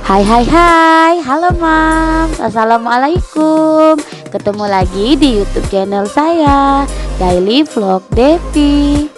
Hai hai hai, halo Mams, Assalamualaikum. Ketemu lagi di YouTube channel saya, Daily Vlog Devi.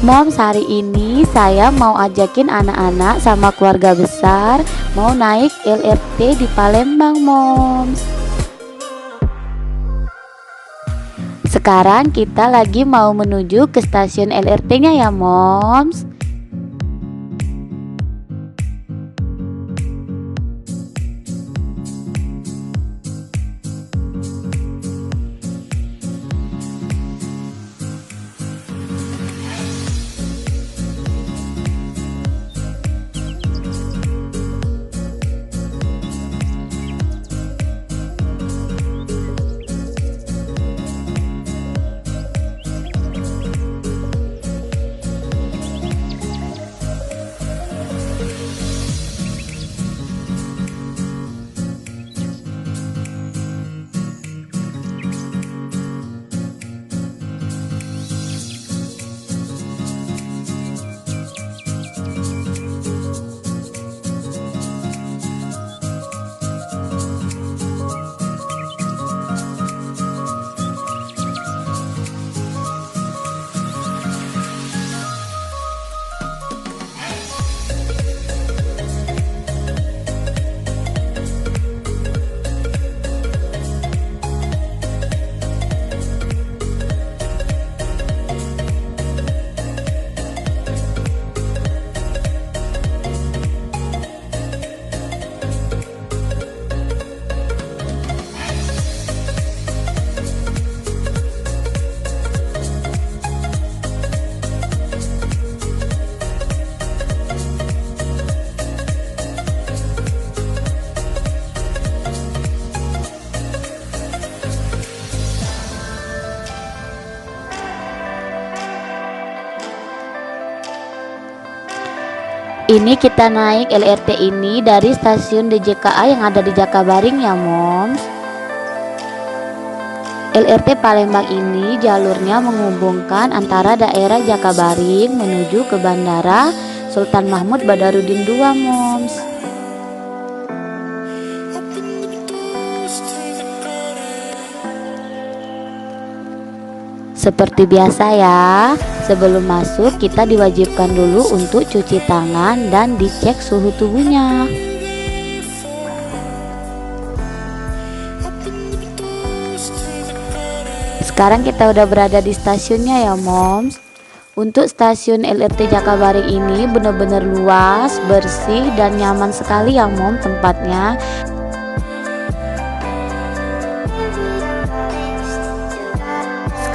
Moms, hari ini saya mau ajakin anak-anak sama keluarga besar mau naik LRT di Palembang, Moms. Sekarang kita lagi mau menuju ke stasiun LRT-nya ya, Moms. Ini kita naik LRT ini dari stasiun DJKA yang ada di Jakabaring ya, Moms. LRT Palembang ini jalurnya menghubungkan antara daerah Jakabaring menuju ke Bandara Sultan Mahmud Badarudin II, Moms. Seperti biasa ya, sebelum masuk kita diwajibkan dulu untuk cuci tangan dan dicek suhu tubuhnya. Sekarang kita udah berada di stasiunnya ya, Moms. Untuk stasiun LRT Jakabaring ini benar-benar luas, bersih dan nyaman sekali ya, Moms, tempatnya.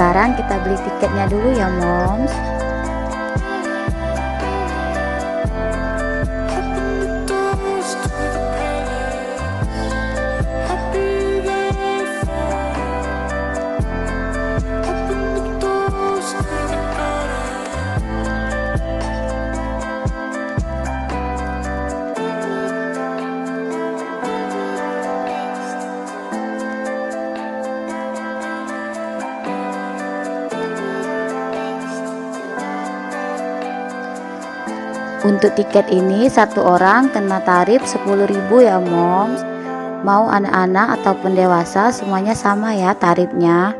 Sekarang kita beli tiketnya dulu ya, Moms. Untuk tiket ini satu orang kena tarif 10.000 ya, Moms. Mau anak-anak ataupun dewasa semuanya sama ya tarifnya.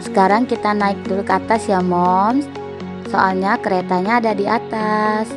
Sekarang kita naik dulu ke atas ya, Moms. Soalnya keretanya ada di atas.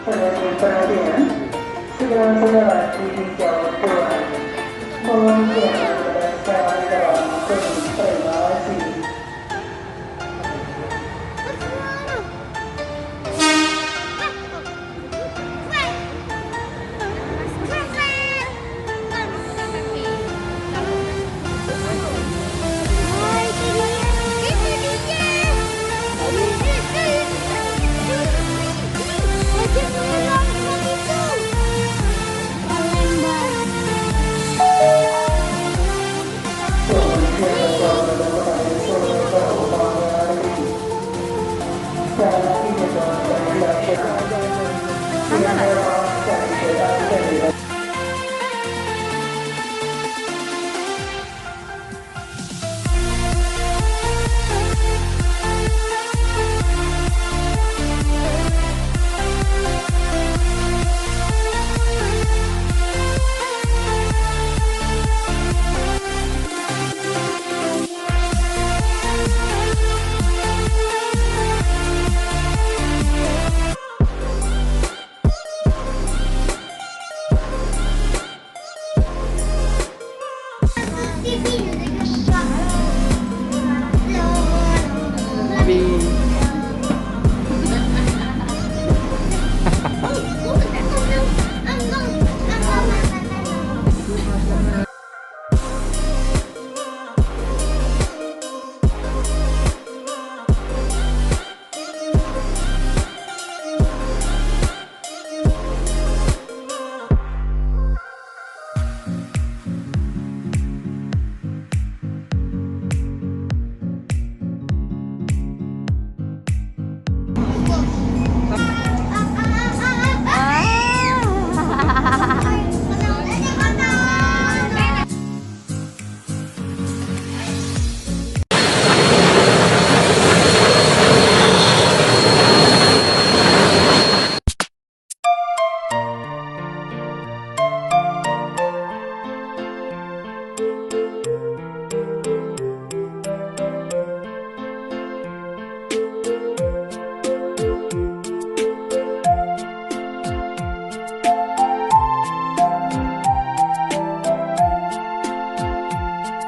Sebagai perhatian, saudara-saudara dihimbau pulang. Mohon jangan bersekarang dalam penuh terima kasih.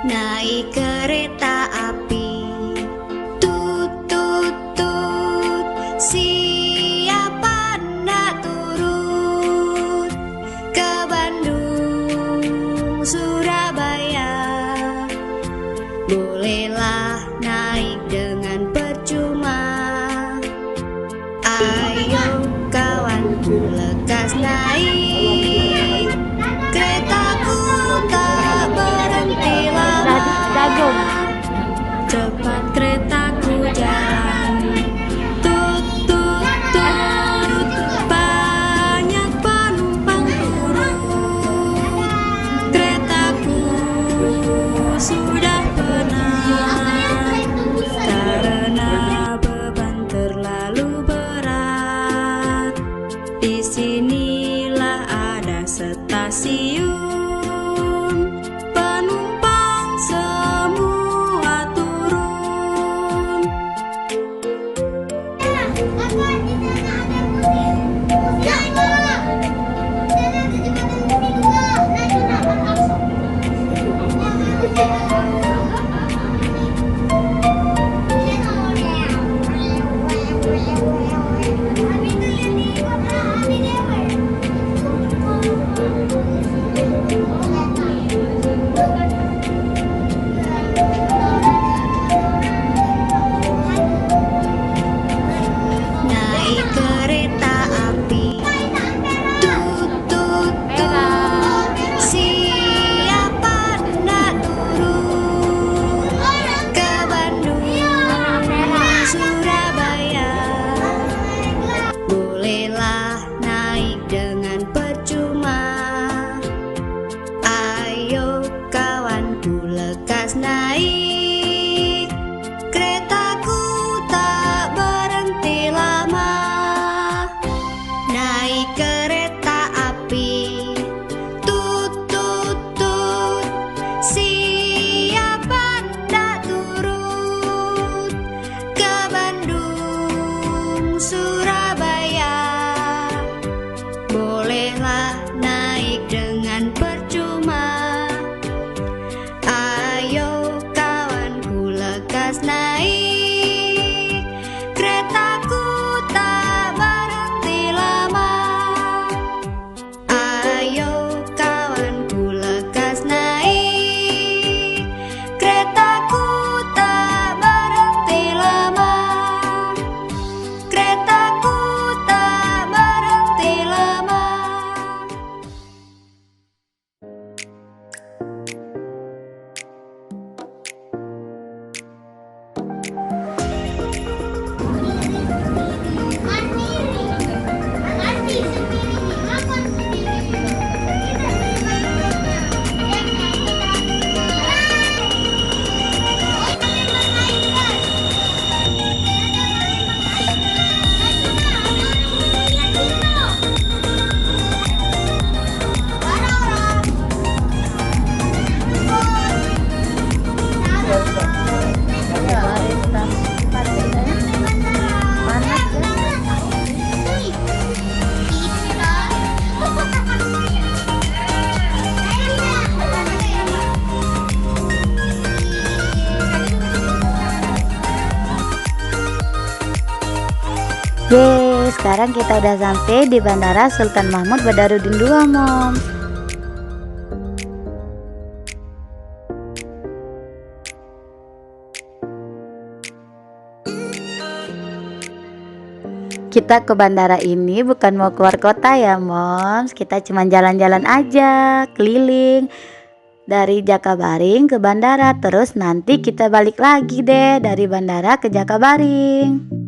Naik kereta api, tut tut tut, siapa ndak turun ke Bandung, Surabaya? Bolehlah naik dengan percuma. Ayo kawanku lekas naik, keretaku tak berhenti lama. Cepat keretaku jalan, tut tut tut, banyak penumpang turun. Keretaku sudah penat karena beban terlalu berat. Disinilah ada stasiun, penumpang semua turun. Yeay, sekarang kita udah sampai di Bandara Sultan Mahmud Badarudin II, Moms. Kita ke bandara ini bukan mau keluar kota ya, Moms. Kita cuma jalan-jalan aja, keliling dari Jakabaring ke bandara. Terus nanti kita balik lagi deh dari bandara ke Jakabaring.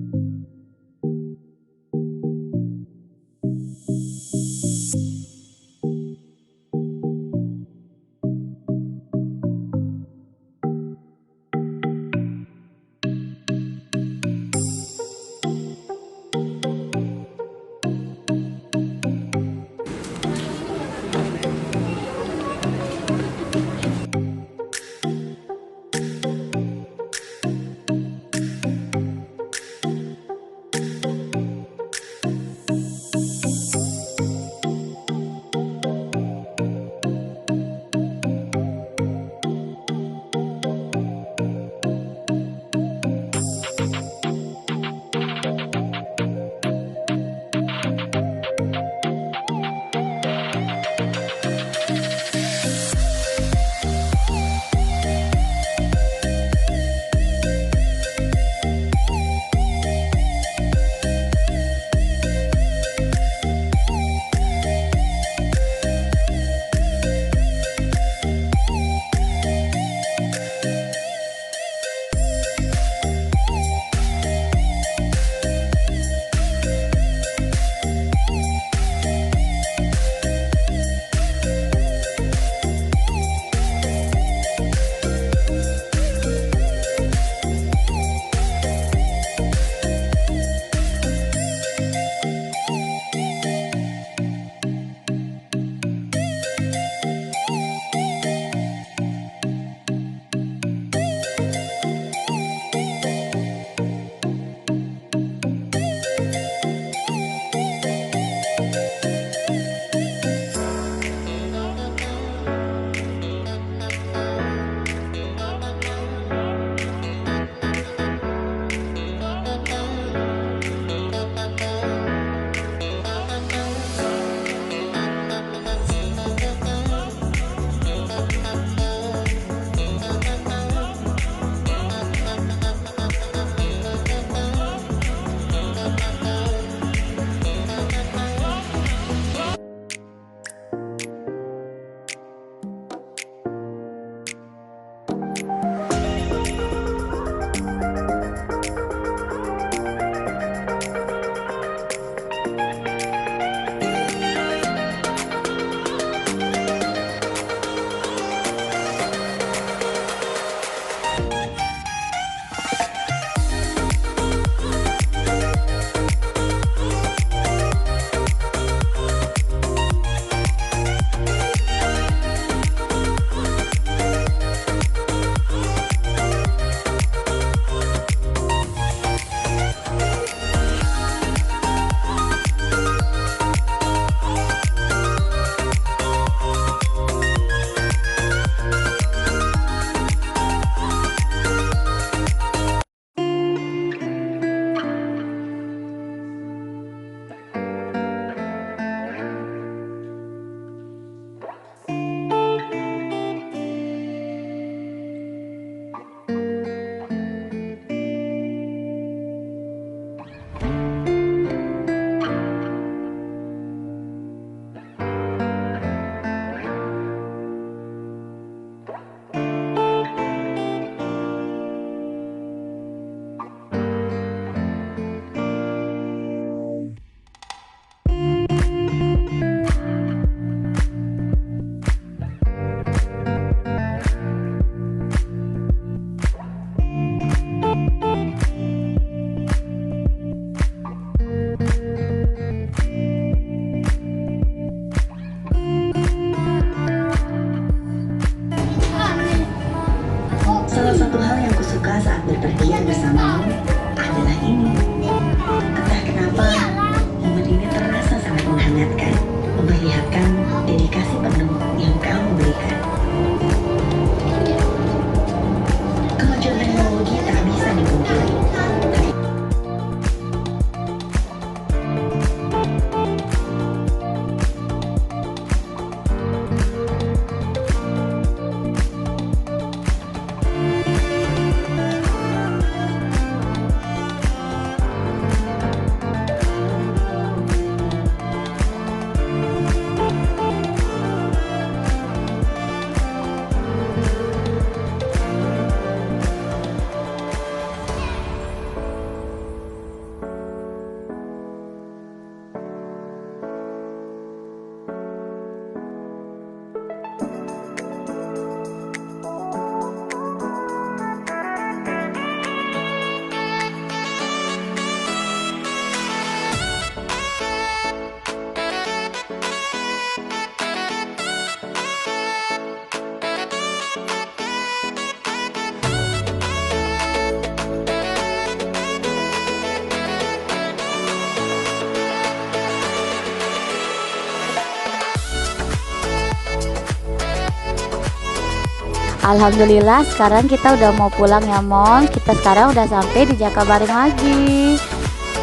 Alhamdulillah sekarang kita udah mau pulang ya Moms. Kita sekarang udah sampai di Jakabaring lagi.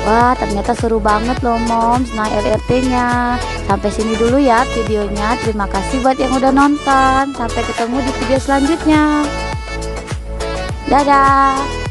Wah ternyata seru banget loh Moms naik LRT-nya. Sampai sini dulu ya videonya. Terima kasih buat yang udah nonton. Sampai ketemu di video selanjutnya. Dadah.